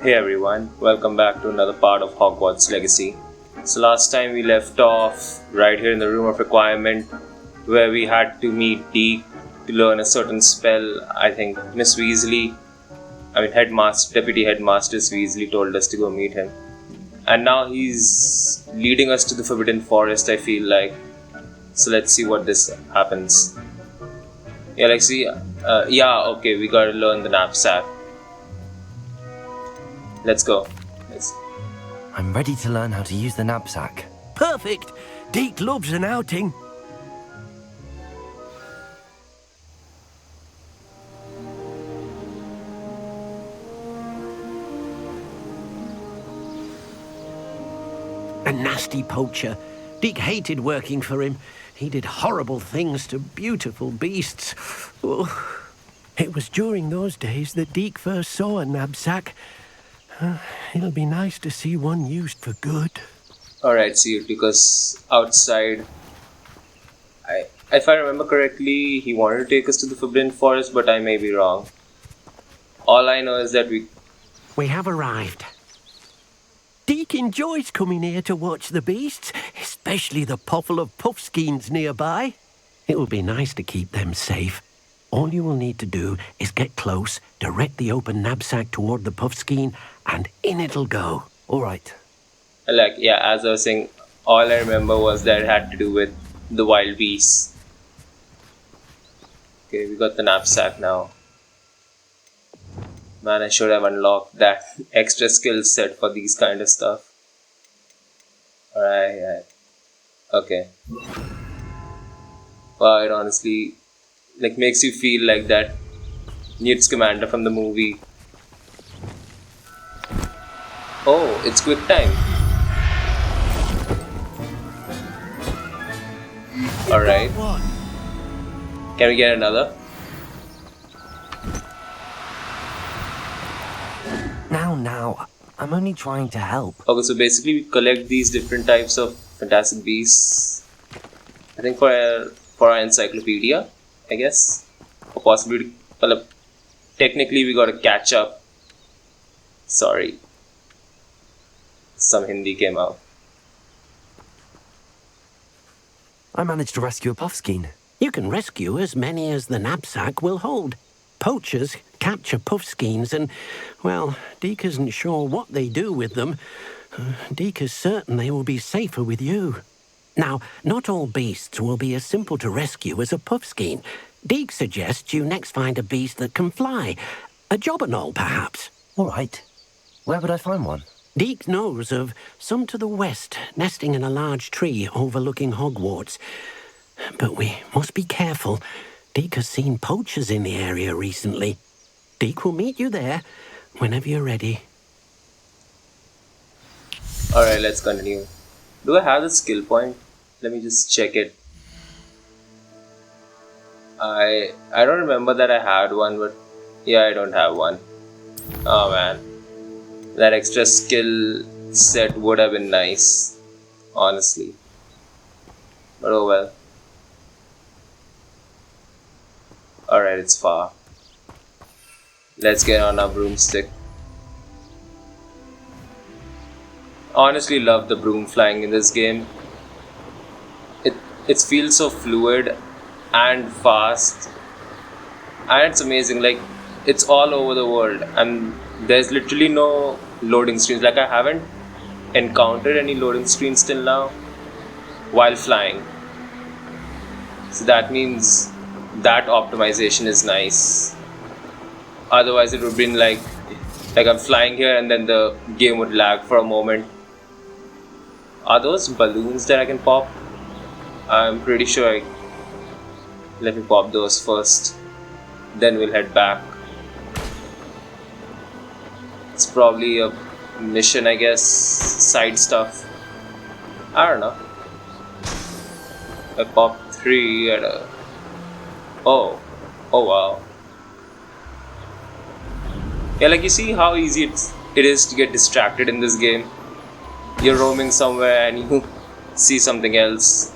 Hey everyone, welcome back to another part of Hogwarts Legacy. So last time we left off right here in the Room of Requirement where we had to meet Deke to learn a certain spell. I think Miss Weasley, Deputy Headmaster Weasley told us to go meet him. And now he's leading us to the Forbidden Forest, I feel like. So let's see what this happens. Yeah, okay, we gotta learn the knapsack. Let's go. I'm ready to learn how to use the knapsack. Perfect! Deke loves an outing. A nasty poacher. Deke hated working for him. He did horrible things to beautiful beasts. Oh. It was during those days that Deke first saw a knapsack. It'll be nice to see one used for good. Alright, see, because outside, if I remember correctly, he wanted to take us to the Forbidden Forest, but I may be wrong. All I know is that We have arrived. Deke enjoys coming here to watch the beasts, especially the poffle of puffskeins nearby. It will be nice to keep them safe. All you will need to do is get close, direct the open knapsack toward the puffskein, and in it'll go. All right. as I was saying, all I remember was that it had to do with the wild beasts. Okay, we got the knapsack now. Man, I should have unlocked that extra skill set for these kind of stuff. Alright. Okay. Wow, it honestly makes you feel like that Newt Scamander from the movie. Oh, it's quick time. Alright. Can we get another? Now, I'm only trying to help. Okay, so basically we collect these different types of fantastic beasts. I think for our encyclopedia, I guess. Or possibly, technically we gotta catch up. Sorry. Some Hindi came out. I managed to rescue a puffskein. You can rescue as many as the knapsack will hold. Poachers capture puffskeins and, well, Deke isn't sure what they do with them. Deke is certain they will be safer with you. Now, not all beasts will be as simple to rescue as a puffskein. Deke suggests you next find a beast that can fly. A jobberknoll, perhaps. All right. Where would I find one? Deke knows of some to the west, nesting in a large tree overlooking Hogwarts. But we must be careful. Deke has seen poachers in the area recently. Deke will meet you there whenever you're ready. Alright, let's continue. Do I have the skill point? Let me just check it. I don't remember that I had one, but yeah, I don't have one. Oh man. That extra skill set would have been nice. Honestly. But oh well. Alright, it's far. Let's get on our broomstick. Honestly love the broom flying in this game. It feels so fluid and fast. And it's amazing, it's all over the world and there's literally no loading screens. I haven't encountered any loading screens till now while flying. So that means that optimization is nice. Otherwise it would have been like I'm flying here and then the game would lag for a moment. Are those balloons that I can pop? I'm pretty sure let me pop those first. Then we'll head back. It's probably a mission, I guess. Side stuff. I don't know. I popped 3 at a... Oh wow. Yeah, you see how easy it is to get distracted in this game. You're roaming somewhere and you see something else.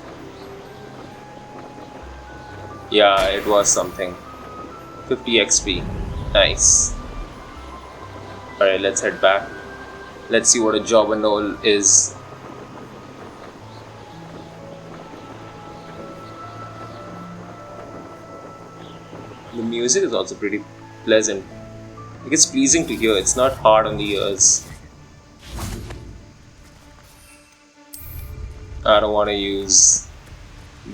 Yeah, it was something. 50 XP. Nice. Alright, let's head back. Let's see what a Jobberknoll is. The music is also pretty pleasant. Like, it's pleasing to hear, it's not hard on the ears. I don't want to use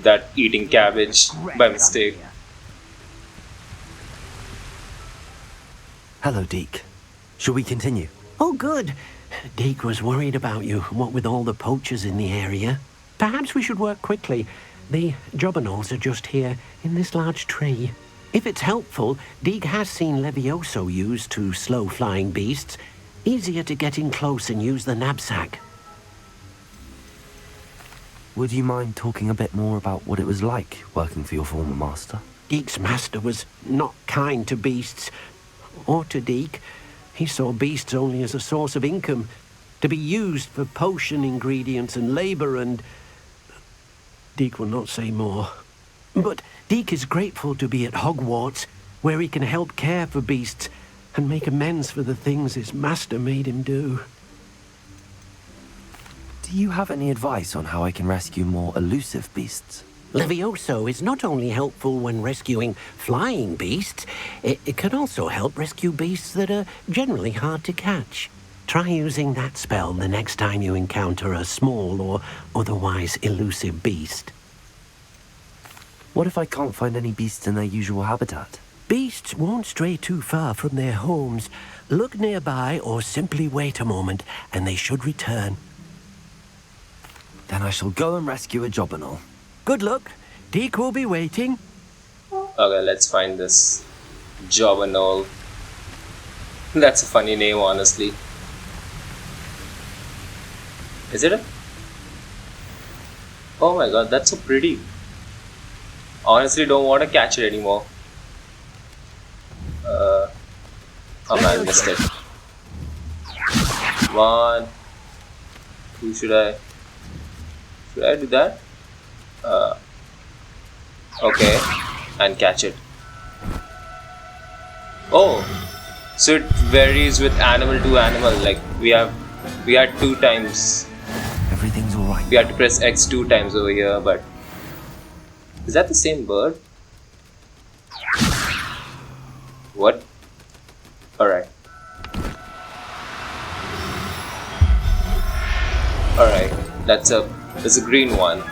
that eating cabbage by mistake. Hello, Deke. Shall we continue? Oh, good. Deke was worried about you, what with all the poachers in the area. Perhaps we should work quickly. The Jobberknolls are just here, in this large tree. If it's helpful, Deke has seen Levioso used to slow flying beasts. Easier to get in close and use the knapsack. Would you mind talking a bit more about what it was like working for your former master? Deke's master was not kind to beasts, or to Deke. He saw beasts only as a source of income, to be used for potion ingredients and labour and... Deke will not say more. But Deke is grateful to be at Hogwarts, where he can help care for beasts and make amends for the things his master made him do. Do you have any advice on how I can rescue more elusive beasts? Levioso is not only helpful when rescuing flying beasts, it can also help rescue beasts that are generally hard to catch. Try using that spell the next time you encounter a small or otherwise elusive beast. What if I can't find any beasts in their usual habitat? Beasts won't stray too far from their homes. Look nearby or simply wait a moment and they should return. Then I shall go and rescue a Jobberknoll. Good luck. Deke will be waiting. Okay, let's find this Jobberknoll. That's a funny name, honestly. Is it a... Oh my god, that's so pretty. Honestly, don't want to catch it anymore. Oh man, I missed it. One. Who should I... Should I do that? Okay. And catch it. Oh! So it varies with animal to animal. Like, we had 2 times. Everything's alright. We had to press X 2 times over here, but... Is that the same bird? What? Alright. Alright. That's a green one.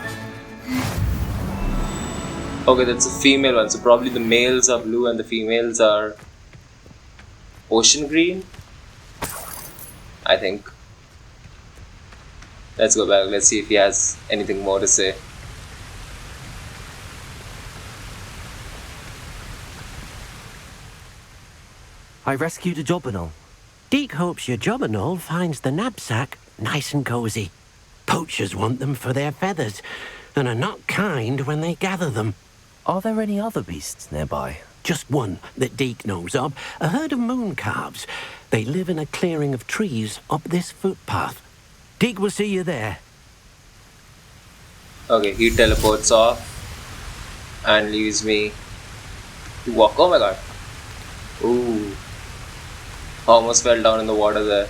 Okay, that's a female one. So probably the males are blue and the females are ocean green, I think. Let's go back. Let's see if he has anything more to say. I rescued a Jobberknoll. Deke hopes your Jobberknoll finds the knapsack nice and cosy. Poachers want them for their feathers and are not kind when they gather them. Are there any other beasts nearby? Just one that Deke knows of, a herd of moon calves. They live in a clearing of trees up this footpath. Deke will see you there. Okay, he teleports off and leaves me to walk. Oh my god. Ooh. Almost fell down in the water there.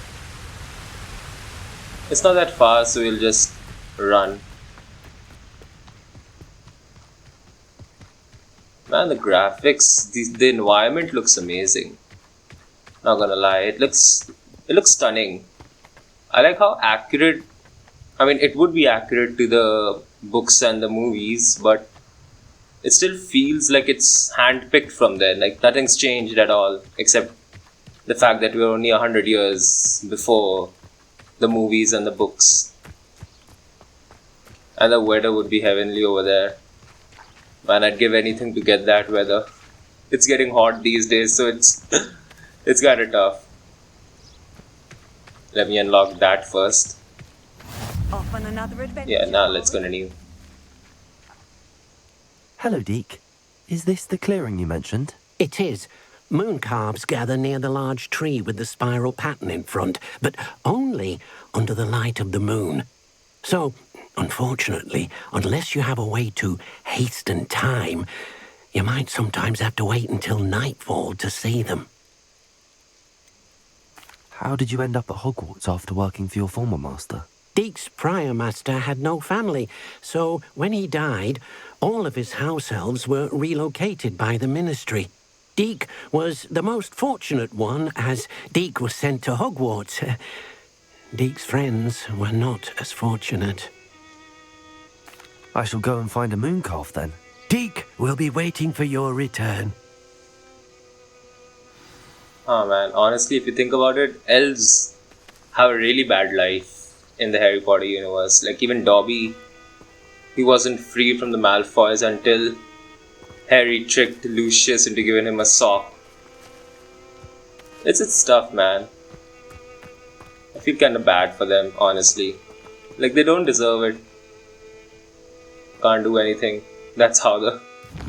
It's not that far, so we'll just run. Man, the graphics, the environment looks amazing. Not gonna lie, it looks stunning. I like how accurate. I mean, it would be accurate to the books and the movies, but it still feels like it's handpicked from there. Like nothing's changed at all, except the fact that we're only 100 years before the movies and the books. And the weather would be heavenly over there. Man, I'd give anything to get that weather. It's getting hot these days, so it's it's kinda tough. Let me unlock that first. Off on another adventure. Yeah, now let's continue. Hello, Deke. Is this the clearing you mentioned? It is. Moon calves gather near the large tree with the spiral pattern in front, but only under the light of the moon. So, unfortunately, unless you have a way to hasten time, you might sometimes have to wait until nightfall to see them. How did you end up at Hogwarts after working for your former master? Deek's prior master had no family, so when he died, all of his house elves were relocated by the ministry. Deek was the most fortunate one, as Deek was sent to Hogwarts. Deek's friends were not as fortunate. I shall go and find a mooncalf then. Deek will be waiting for your return. Oh man, honestly, if you think about it, elves have a really bad life in the Harry Potter universe. Like, even Dobby, he wasn't free from the Malfoys until Harry tricked Lucius into giving him a sock. It's tough, man. I feel kinda bad for them, honestly. Like, they don't deserve it. Can't do anything. That's how the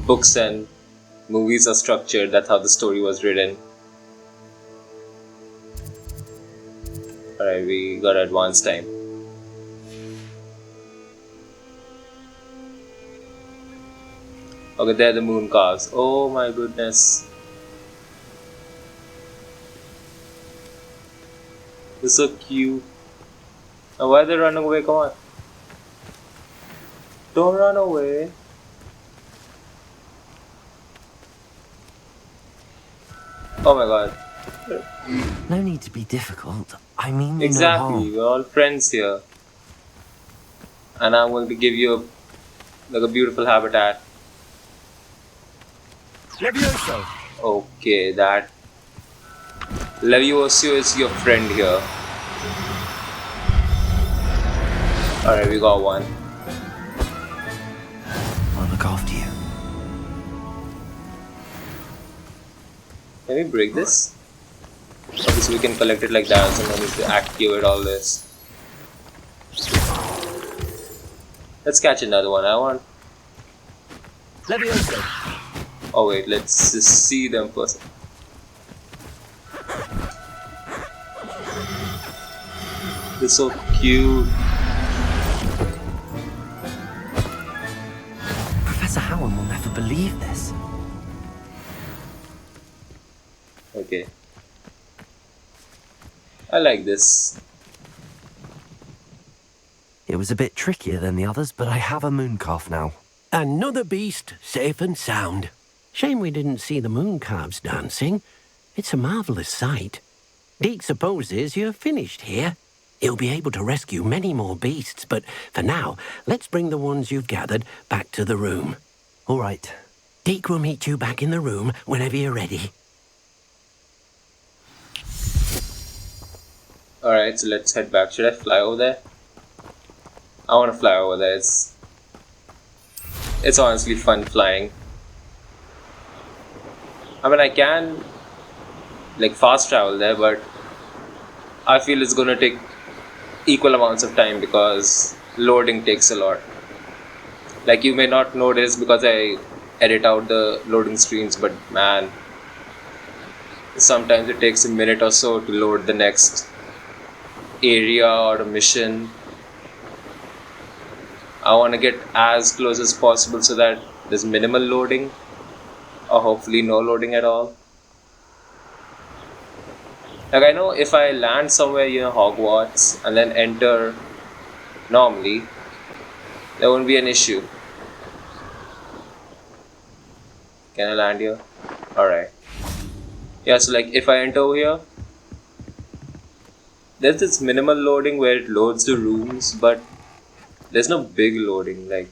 books and movies are structured. That's how the story was written. Alright, we got advance time. Okay, they're the moon calves. Oh my goodness. They're so cute. Now why are they running away? Come on. Don't run away. Oh my god. No need to be difficult. I mean, no Exactly, harm. we're all friends here. And I'm going to give you a beautiful habitat. Levioso! Okay, that Levioso is your friend here. Alright, we got one. I'll look after you. Can we break this? Obviously we can collect it like that, so no need to activate all this. Let's catch another one. I want... Levioso! Oh wait, let's just see them first. They're so cute. Professor Howard will never believe this. Okay. I like this. It was a bit trickier than the others, but I have a mooncalf now. Another beast, safe and sound. Shame we didn't see the mooncalves dancing. It's a marvellous sight. Deek supposes you're finished here. He'll be able to rescue many more beasts, but for now, let's bring the ones you've gathered back to the room. All right. Deek will meet you back in the room whenever you're ready. Alright, so let's head back. Should I fly over there? I want to fly over there. It's honestly fun flying. I mean, I can like fast travel there, but I feel it's gonna take equal amounts of time because loading takes a lot. Like, you may not notice because I edit out the loading screens, but man, sometimes it takes a minute or so to load the next area or a mission. I want to get as close as possible so that there's minimal loading, or hopefully no loading at all. Like, I know if I land somewhere, Hogwarts, and then enter normally, there won't be an issue. Can I land here? Alright. Yeah, so like if I enter over here, there's this minimal loading where it loads the rooms, but there's no big loading like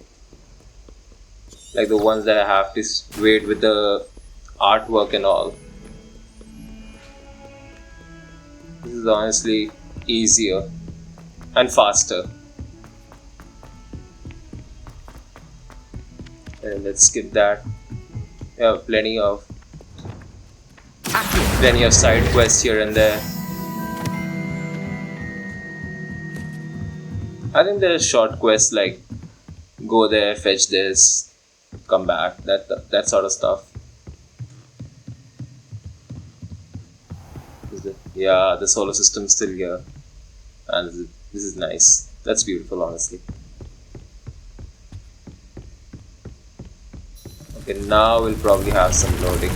the ones that I have to wait with the artwork and all. This is honestly easier and faster. And let's skip that. We have plenty of side quests here and there. I think there's short quests like go there, fetch this, come back, that sort of stuff. Yeah, the solar system's still here, and this is nice. That's beautiful, honestly. Okay, now we'll probably have some loading.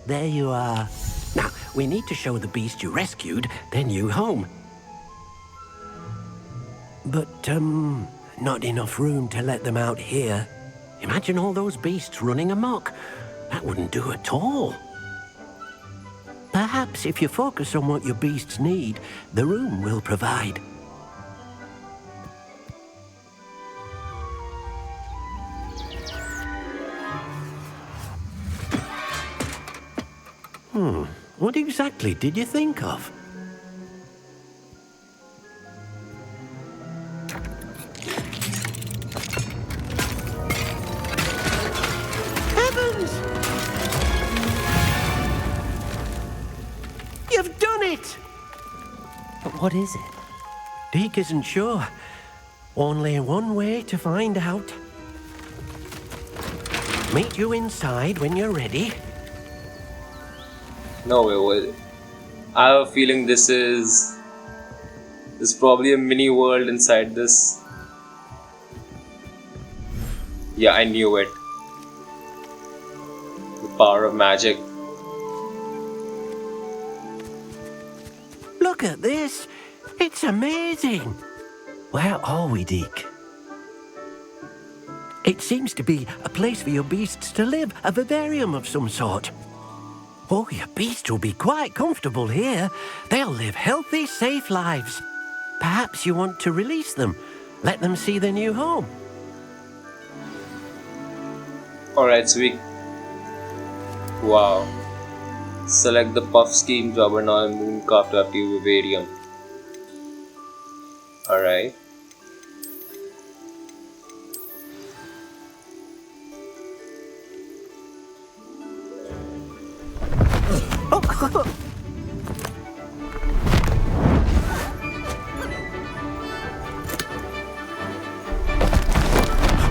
There you are. Now, we need to show the beast you rescued their new home. But, not enough room to let them out here. Imagine all those beasts running amok. That wouldn't do at all. Perhaps if you focus on what your beasts need, the room will provide. What exactly did you think of? Heavens! You've done it! But what is it? Deke isn't sure. Only one way to find out. Meet you inside when you're ready. No way, wait. I have a feeling there's probably a mini world inside this. Yeah, I knew it. The power of magic. Look at this. It's amazing. Where are we, Deke? It seems to be a place for your beasts to live, a vivarium of some sort. Oh, your beasts will be quite comfortable here. They'll live healthy, safe lives. Perhaps you want to release them. Let them see their new home. Alright, so wow. Select the Puff Scheme, Jobberknoll, and Mooncalf to active Vivarium. Alright.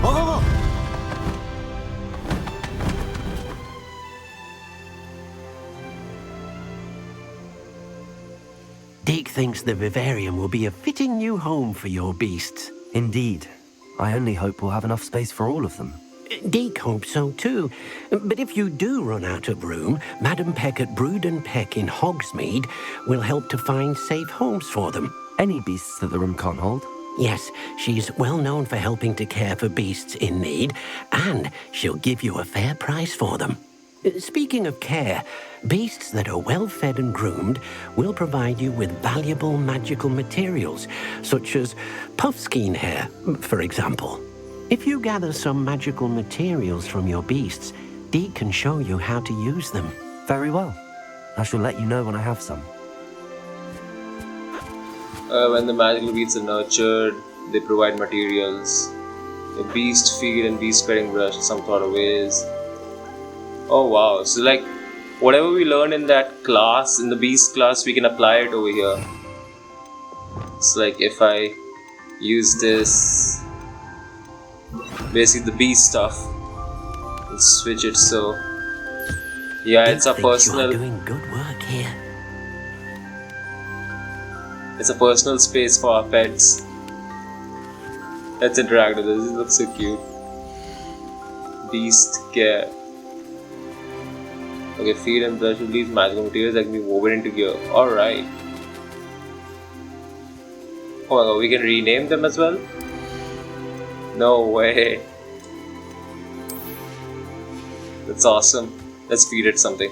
Oh! Deke thinks the vivarium will be a fitting new home for your beasts. Indeed. I only hope we'll have enough space for all of them. Deke hopes so too. But if you do run out of room, Madam Peck at Brood and Peck in Hogsmeade will help to find safe homes for them. Any beasts that the room can't hold? Yes, she's well known for helping to care for beasts in need, and she'll give you a fair price for them. Speaking of care, beasts that are well fed and groomed will provide you with valuable magical materials, such as puffskein hair, for example. If you gather some magical materials from your beasts, Deke can show you how to use them. Very well. I shall let you know when I have some. When the magical beasts are nurtured, they provide materials. A beast feed and beast spreading brush in some sort of ways. Oh wow, so like whatever we learn in that class, in the beast class, we can apply it over here. It's like if I use this, basically the beast stuff, and switch it so. Yeah, it's a personal. You are doing good work here. It's a personal space for our pets. Let's interact with this. This looks so cute. Beast care. Okay, feed and brush with these magical materials that can be woven into gear. Alright. Oh my god, we can rename them as well? No way. That's awesome. Let's feed it something.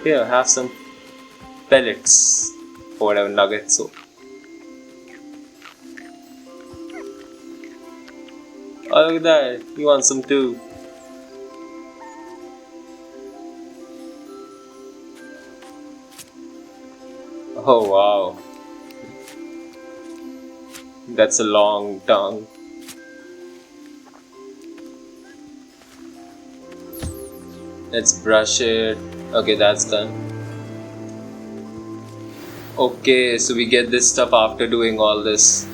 Here, have some pellets. Or whatever, nuggets. So. Oh, look at that. You want some too. Oh wow. That's a long tongue. Let's brush it. Okay, that's done. Okay, so we get this stuff after doing all this.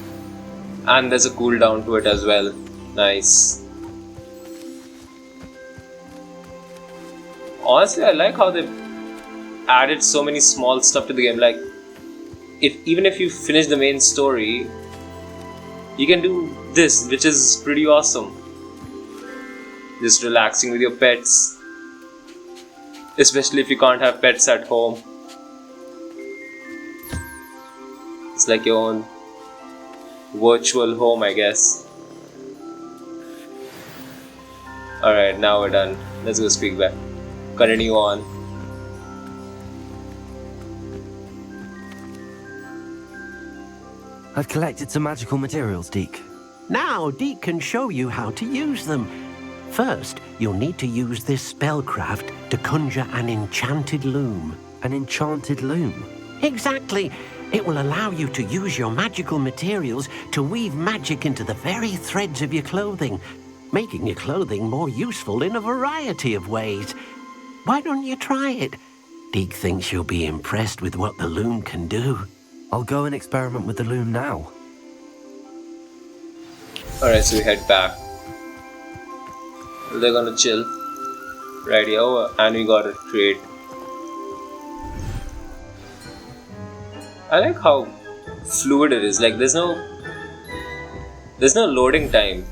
And there's a cooldown to it as well. Nice. Honestly, I like how they added so many small stuff to the game. Like, even if you finish the main story, you can do this, which is pretty awesome. Just relaxing with your pets. Especially if you can't have pets at home. It's like your own virtual home, I guess. Alright, now we're done. Let's go speak back. Continue on. I've collected some magical materials, Deke. Now, Deke can show you how to use them. First, you'll need to use this spellcraft to conjure an enchanted loom. An enchanted loom? Exactly. It will allow you to use your magical materials to weave magic into the very threads of your clothing, making your clothing more useful in a variety of ways. Why don't you try it? Deke thinks you'll be impressed with what the loom can do. I'll go and experiment with the loom now. Alright, so we head back. They're gonna chill right here. Oh, and we got a trade. I like how fluid it is. Like there's no loading time.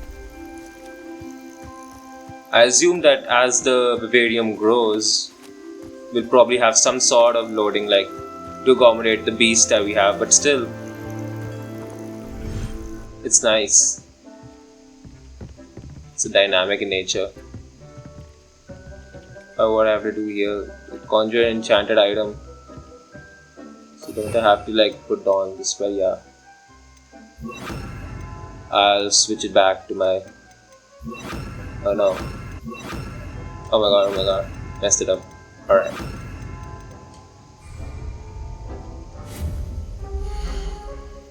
I assume that as the Vivarium grows, we'll probably have some sort of loading, like to accommodate the beast that we have, but still, it's nice. It's a dynamic in nature. What I have to do here? Conjure an enchanted item. So don't I have to like put on the spell? Yeah. I'll switch it back to my. Oh no. Oh my god. Messed it up. Alright.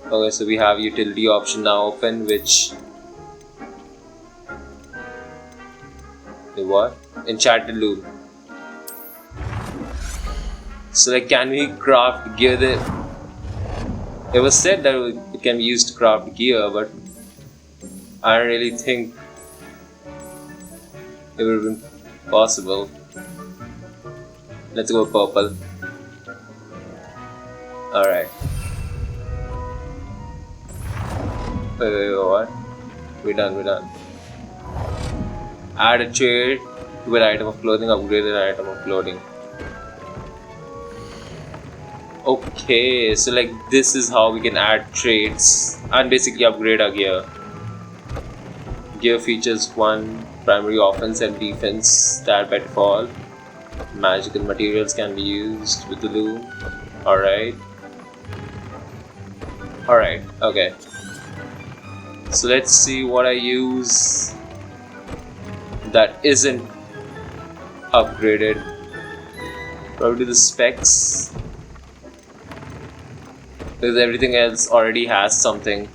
Okay, so we have utility option now open, which. The what? Enchanted loom. So like, can we craft gear that? It was said that it can be used to craft gear, but I don't really think it would have been possible. Let's go purple. Alright. Wait, what? We're done. Add a trade to an item of clothing, upgrade an item of clothing. Okay, so like this is how we can add traits and basically upgrade our gear. Gear features 1 primary offense and defense stat by default. Magical materials can be used with the loom. Alright, okay. So let's see what I use that isn't upgraded. Probably the specs, because everything else already has something.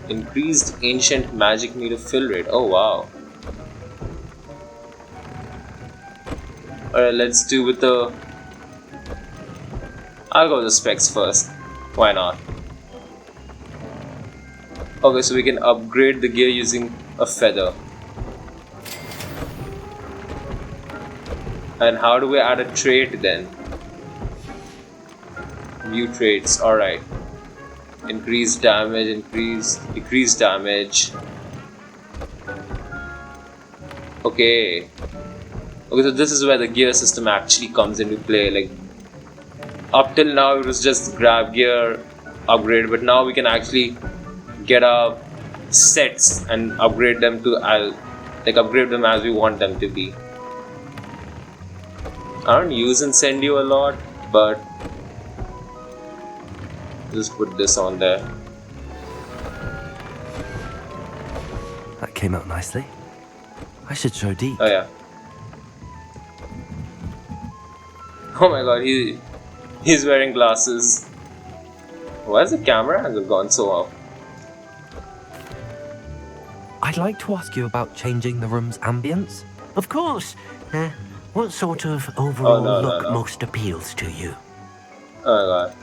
Increased ancient magic meter fill rate. Oh wow. Alright, let's do with the. I'll go with the specs first. Why not? Okay, so we can upgrade the gear using a feather. And how do we add a trait then? View traits, alright. Increased damage, decreased damage. Okay, so this is where the gear system actually comes into play. Like, up till now it was just grab gear, upgrade, but now we can actually get our sets and upgrade them to upgrade them as we want them to be. I don't use Incendio a lot, but just put this on there. That came out nicely. I should show Deke. Oh yeah. Oh my god, he's wearing glasses. Why is the camera angle gone so off? I'd like to ask you about changing the room's ambience. Of course. What sort of overall no. look most appeals to you? Oh my god.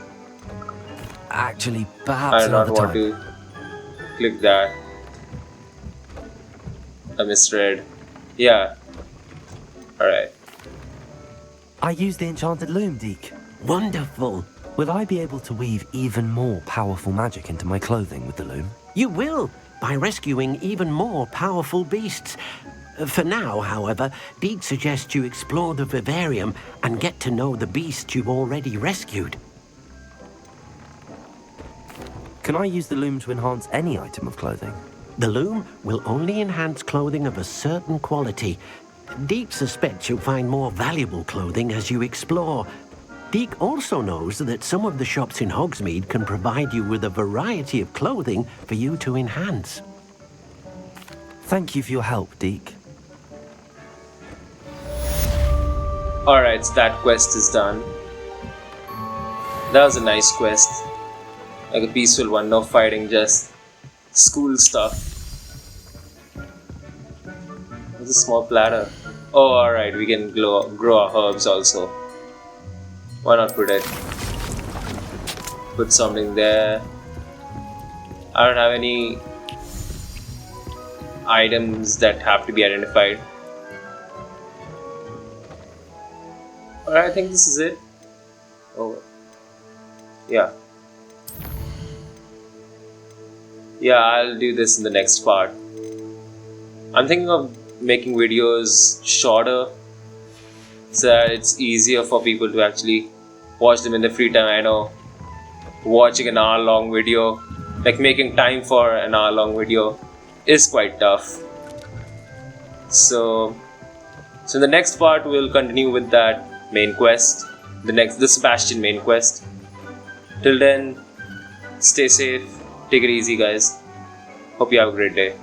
Actually, I perhaps do not another want time. to click that. I misread. Yeah. Alright. I use the enchanted loom, Deke. Wonderful. Will I be able to weave even more powerful magic into my clothing with the loom? You will, by rescuing even more powerful beasts. For now, however, Deke suggests you explore the Vivarium and get to know the beast you've already rescued. Can I use the loom to enhance any item of clothing? The loom will only enhance clothing of a certain quality. Deke suspects you'll find more valuable clothing as you explore. Deke also knows that some of the shops in Hogsmeade can provide you with a variety of clothing for you to enhance. Thank you for your help, Deke. Alright, so that quest is done. That was a nice quest. Like a peaceful one, no fighting, just school stuff. There's a small platter. Oh, alright, we can grow our herbs also. Why not put it? Put something there. I don't have any items that have to be identified. Alright, I think this is it. Oh, yeah. Yeah, I'll do this in the next part. I'm thinking of making videos shorter so that it's easier for people to actually watch them in their free time. I know watching an hour-long video, like making time for an hour-long video, is quite tough. So in the next part we'll continue with that main quest, the Sebastian main quest. Till then, stay safe, take it easy guys. Hope you have a great day.